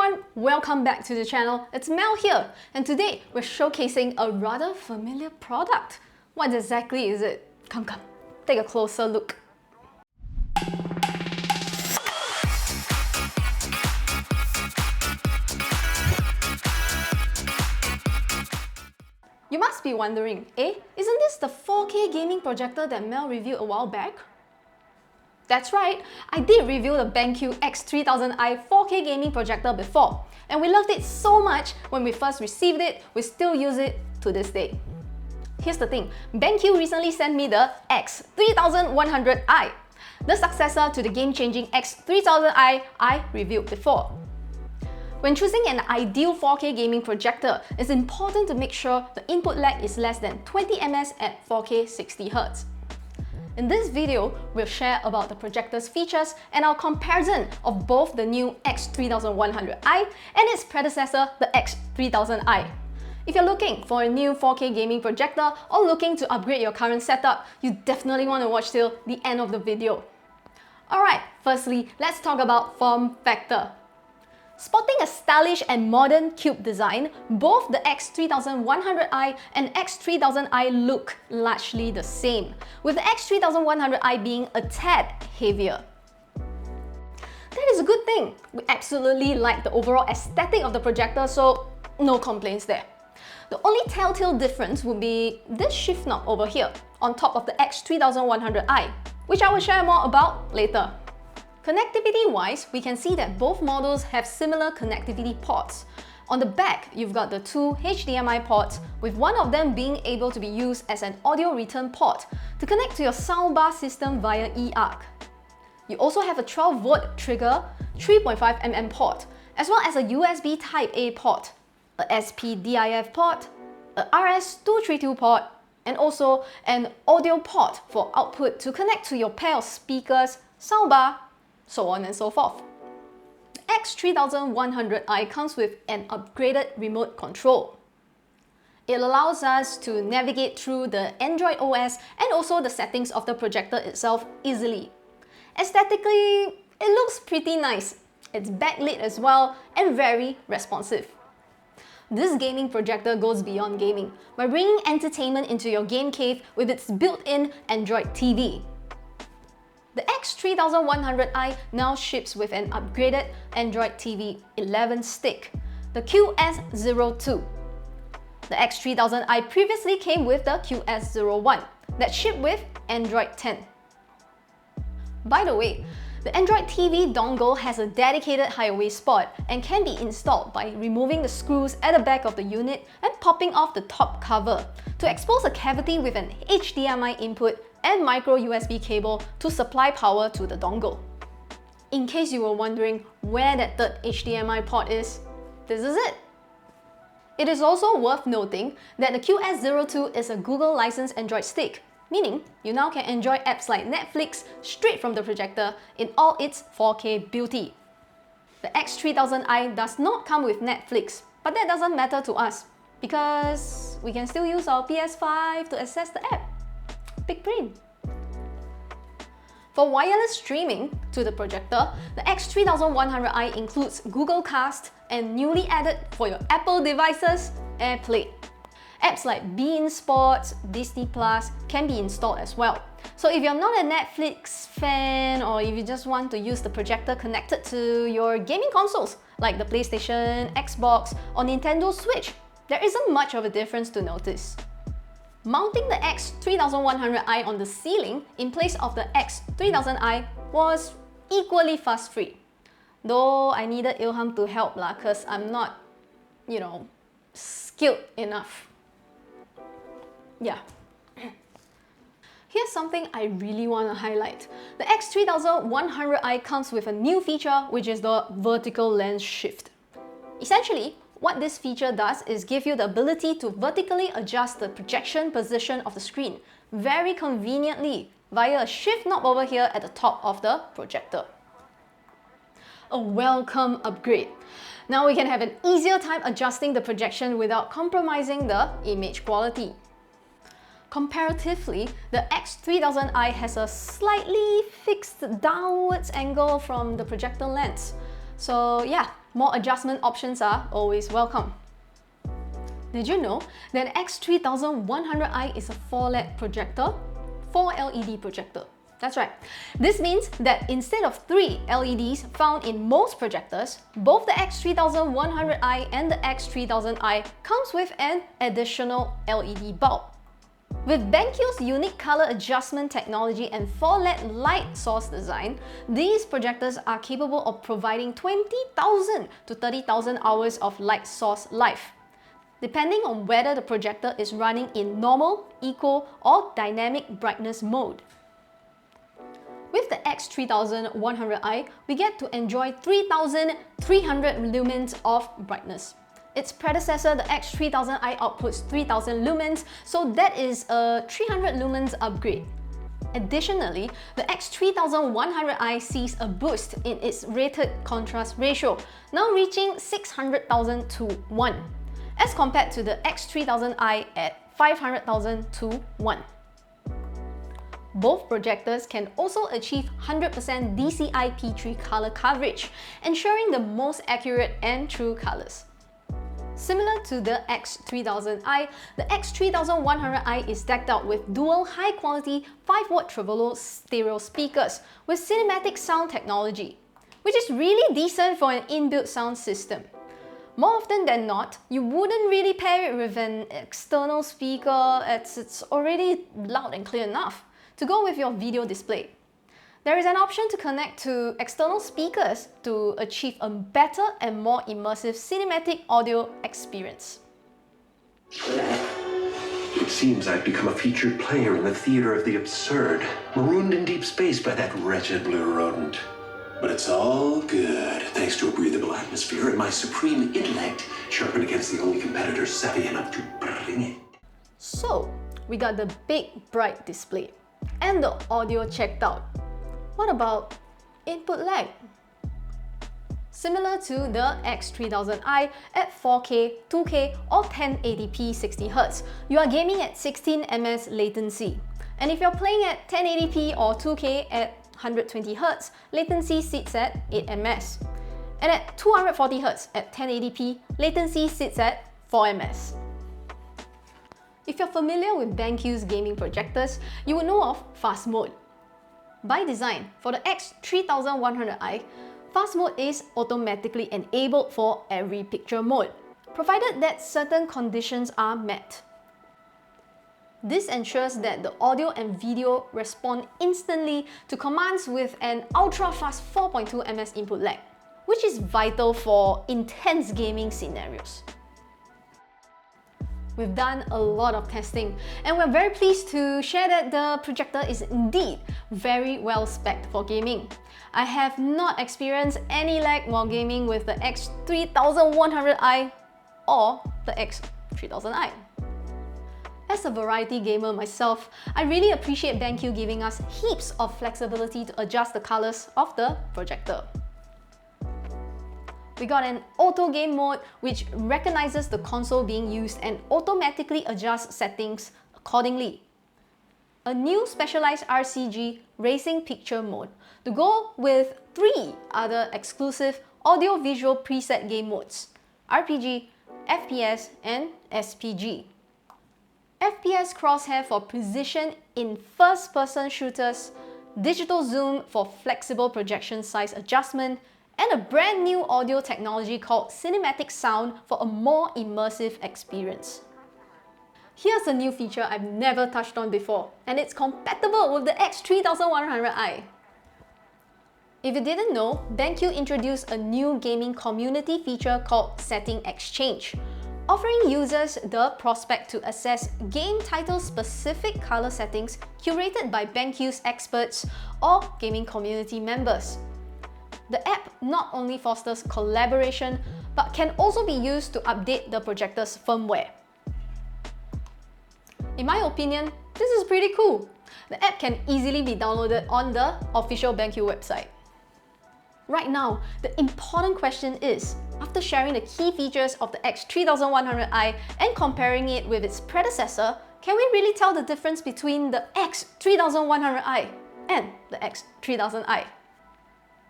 everyone, welcome back to the channel. It's Mel here, and today we're showcasing a rather familiar product. What exactly is it? Come, take a closer look. You must be wondering, isn't this the 4K gaming projector that Mel reviewed a while back? That's right, I did review the BenQ X3000i 4K gaming projector before, and we loved it so much when we first received it, we still use it to this day. Here's the thing, BenQ recently sent me the X3100i, the successor to the game-changing X3000i I reviewed before. When choosing an ideal 4K gaming projector, it's important to make sure the input lag is less than 20 ms at 4K 60Hz. In this video, we'll share about the projector's features and our comparison of both the new X3100i and its predecessor, the X3000i. If you're looking for a new 4K gaming projector or looking to upgrade your current setup, you definitely want to watch till the end of the video. Alright, firstly, let's talk about form factor. Sporting a stylish and modern cube design, both the X3100i and X3000i look largely the same, with the X3100i being a tad heavier. That is a good thing. We absolutely like the overall aesthetic of the projector, so no complaints there. The only telltale difference would be this shift knob over here, on top of the X3100i, which I will share more about later. Connectivity-wise, we can see that both models have similar connectivity ports. On the back, you've got the two HDMI ports, with one of them being able to be used as an audio return port to connect to your soundbar system via eARC. You also have a 12-volt trigger 3.5mm port, as well as a USB Type-A port, a SPDIF port, a RS232 port, and also an audio port for output to connect to your pair of speakers, soundbar, so on and so forth. The X3100i comes with an upgraded remote control. It allows us to navigate through the Android OS and also the settings of the projector itself easily. Aesthetically, it looks pretty nice. It's backlit as well and very responsive. This gaming projector goes beyond gaming by bringing entertainment into your game cave with its built-in Android TV. The X3100i now ships with an upgraded Android TV 11 stick, the QS02. The X3000i previously came with the QS01 that shipped with Android 10. By the way, the Android TV dongle has a dedicated hideaway spot and can be installed by removing the screws at the back of the unit and popping off the top cover to expose a cavity with an HDMI input and micro USB cable to supply power to the dongle. In case you were wondering where that third HDMI port is, this is it. It is also worth noting that the QS02 is a Google licensed Android stick, meaning you now can enjoy apps like Netflix straight from the projector in all its 4K beauty. The X3000i does not come with Netflix, but that doesn't matter to us because we can still use our PS5 to access the app. Big brain. For wireless streaming to the projector, the X3100i includes Google Cast and newly added for your Apple devices, AirPlay. Apps like beIN Sports, Disney Plus can be installed as well. So if you're not a Netflix fan or if you just want to use the projector connected to your gaming consoles like the PlayStation, Xbox or Nintendo Switch, there isn't much of a difference to notice. Mounting the X3100i on the ceiling in place of the X3000i was equally fuss-free. Though I needed Ilham to help cause I'm not, skilled enough. Yeah. Here's something I really want to highlight. The X3100i comes with a new feature, which is the vertical lens shift. Essentially, what this feature does is give you the ability to vertically adjust the projection position of the screen very conveniently via a shift knob over here at the top of the projector. A welcome upgrade. Now we can have an easier time adjusting the projection without compromising the image quality. Comparatively, the X3000i has a slightly fixed downwards angle from the projector lens. So yeah, More adjustment options are always welcome. Did you know that X3100i is a 4LED projector? 4 LED projector. That's right. This means that instead of 3 LEDs found in most projectors, both the X3100i and the X3000i comes with an additional LED bulb. With BenQ's unique color adjustment technology and 4LED light source design, these projectors are capable of providing 20,000 to 30,000 hours of light source life, depending on whether the projector is running in normal, eco, or dynamic brightness mode. With the X3100i, we get to enjoy 3,300 lumens of brightness. Its predecessor, the X3000i, outputs 3,000 lumens, so that is a 300 lumens upgrade. Additionally, the X3100i sees a boost in its rated contrast ratio, now reaching 600,000 to 1, as compared to the X3000i at 500,000 to 1. Both projectors can also achieve 100% DCI-P3 color coverage, ensuring the most accurate and true colors. Similar to the X3000i, the X3100i is decked out with dual high-quality 5-watt tremolo stereo speakers with CinematicSound technology, which is really decent for an inbuilt sound system. More often than not, you wouldn't really pair it with an external speaker as it's already loud and clear enough to go with your video display. There is an option to connect to external speakers to achieve a better and more immersive cinematic audio experience. It seems I've become a featured player in the theater of the absurd, marooned in deep space by that wretched blue rodent. But it's all good, thanks to a breathable atmosphere and my supreme intellect, sharpened against the only competitor savvy enough to bring it. So, we got the big, bright display and the audio checked out. What about input lag? Similar to the X3000i at 4K, 2K or 1080p 60Hz, you are gaming at 16 ms latency. And if you're playing at 1080p or 2K at 120Hz, latency sits at 8 ms. And at 240Hz at 1080p, latency sits at 4 ms. If you're familiar with BenQ's gaming projectors, you will know of fast mode. By design, for the X3100i, fast mode is automatically enabled for every picture mode, provided that certain conditions are met. This ensures that the audio and video respond instantly to commands with an ultra-fast 4.2 ms input lag, which is vital for intense gaming scenarios. We've done a lot of testing, and we're very pleased to share that the projector is indeed very well spec'd for gaming. I have not experienced any lag while gaming with the X3100i or the X3000i. As a variety gamer myself, I really appreciate BenQ giving us heaps of flexibility to adjust the colors of the projector. We got an auto game mode which recognizes the console being used and automatically adjusts settings accordingly. A new specialized RCG racing picture mode to go with 3 other exclusive audio-visual preset game modes: RPG, FPS, and SPG. FPS crosshair for precision in first-person shooters, digital zoom for flexible projection size adjustment, and a brand new audio technology called CinematicSound for a more immersive experience. Here's a new feature I've never touched on before, and it's compatible with the X3100i. If you didn't know, BenQ introduced a new gaming community feature called SettingXchange, offering users the prospect to access game title-specific color settings curated by BenQ's experts or gaming community members. The app not only fosters collaboration, but can also be used to update the projector's firmware. In my opinion, this is pretty cool. The app can easily be downloaded on the official BenQ website. Right now, the important question is, after sharing the key features of the X3100i and comparing it with its predecessor, can we really tell the difference between the X3100i and the X3000i?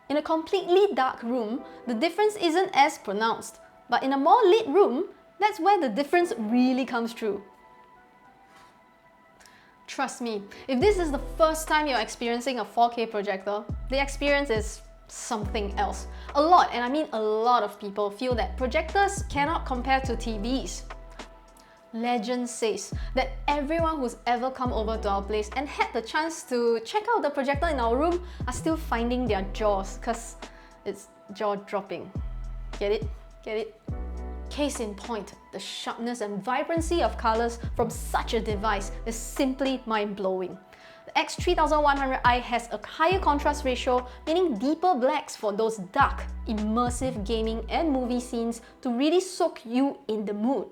In a completely dark room, the difference isn't as pronounced, but in a more lit room, that's where the difference really comes through. Trust me, if this is the first time you're experiencing a 4K projector, the experience is something else. A lot, and I mean a lot of people feel that projectors cannot compare to TVs. Legend says that everyone who's ever come over to our place and had the chance to check out the projector in our room are still finding their jaws, because it's jaw-dropping. Get it? Get it? Case in point, the sharpness and vibrancy of colors from such a device is simply mind-blowing. The X3100i has a higher contrast ratio, meaning deeper blacks for those dark, immersive gaming and movie scenes to really soak you in the mood.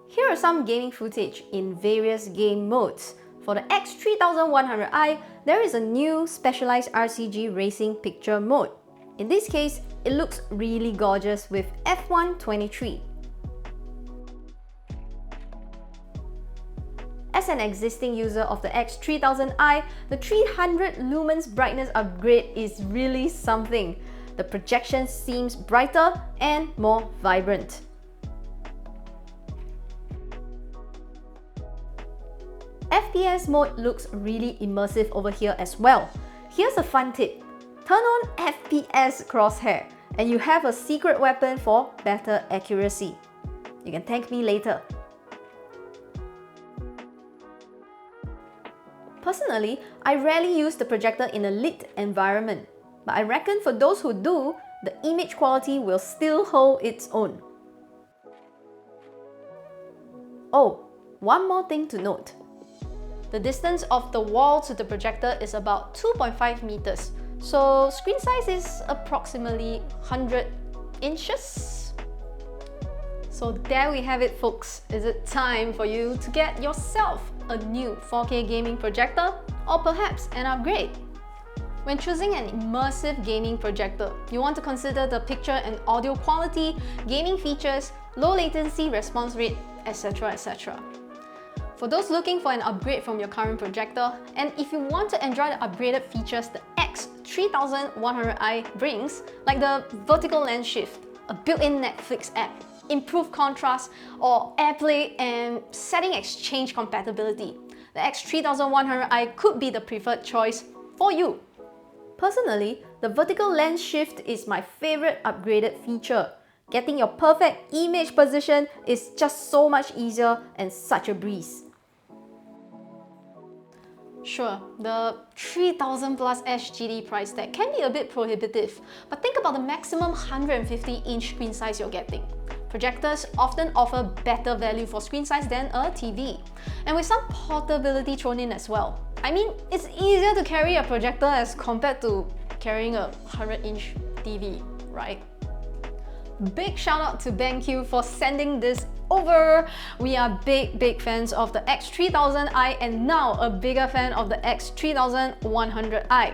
Here are some gaming footage in various game modes. For the X3100i, there is a new specialized RCG racing picture mode. In this case, it looks really gorgeous with F123. As an existing user of the X3000i, the 300 lumens brightness upgrade is really something. The projection seems brighter and more vibrant. FPS mode looks really immersive over here as well. Here's a fun tip. Turn on FPS crosshair and you have a secret weapon for better accuracy. You can thank me later. Personally, I rarely use the projector in a lit environment, but I reckon for those who do, the image quality will still hold its own. Oh, one more thing to note. The distance of the wall to the projector is about 2.5 meters, so screen size is approximately 100 inches. So there we have it, folks. Is it time for you to get yourself a new 4K gaming projector, or perhaps an upgrade? When choosing an immersive gaming projector, you want to consider the picture and audio quality, gaming features, low latency response rate, etc. etc. For those looking for an upgrade from your current projector, and if you want to enjoy the upgraded features the X3100i brings, like the vertical lens shift, a built-in Netflix app, improved contrast, or AirPlay and SettingXchange compatibility, the X3100i could be the preferred choice for you. Personally, the vertical lens shift is my favorite upgraded feature. Getting your perfect image position is just so much easier and such a breeze. Sure, the 3000 plus SGD price tag can be a bit prohibitive, but think about the maximum 150-inch screen size you're getting. Projectors often offer better value for screen size than a TV, and with some portability thrown in as well. I mean, it's easier to carry a projector as compared to carrying a 100-inch TV, right? Big shout out to BenQ for sending this over. We are big fans of the X3000i and now a bigger fan of the X3100i.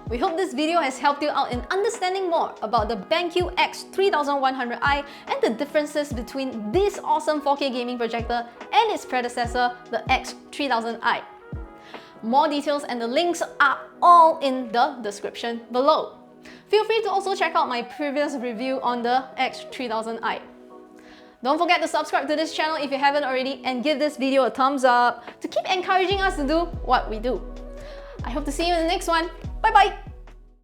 We hope this video has helped you out in understanding more about the BenQ X3100i and the differences between this awesome 4K gaming projector and its predecessor, the X3000i. More details and the links are all in the description below. Feel free to also check out my previous review on the X3000i. Don't forget to subscribe to this channel if you haven't already and give this video a thumbs up to keep encouraging us to do what we do. I hope to see you in the next one. Bye bye!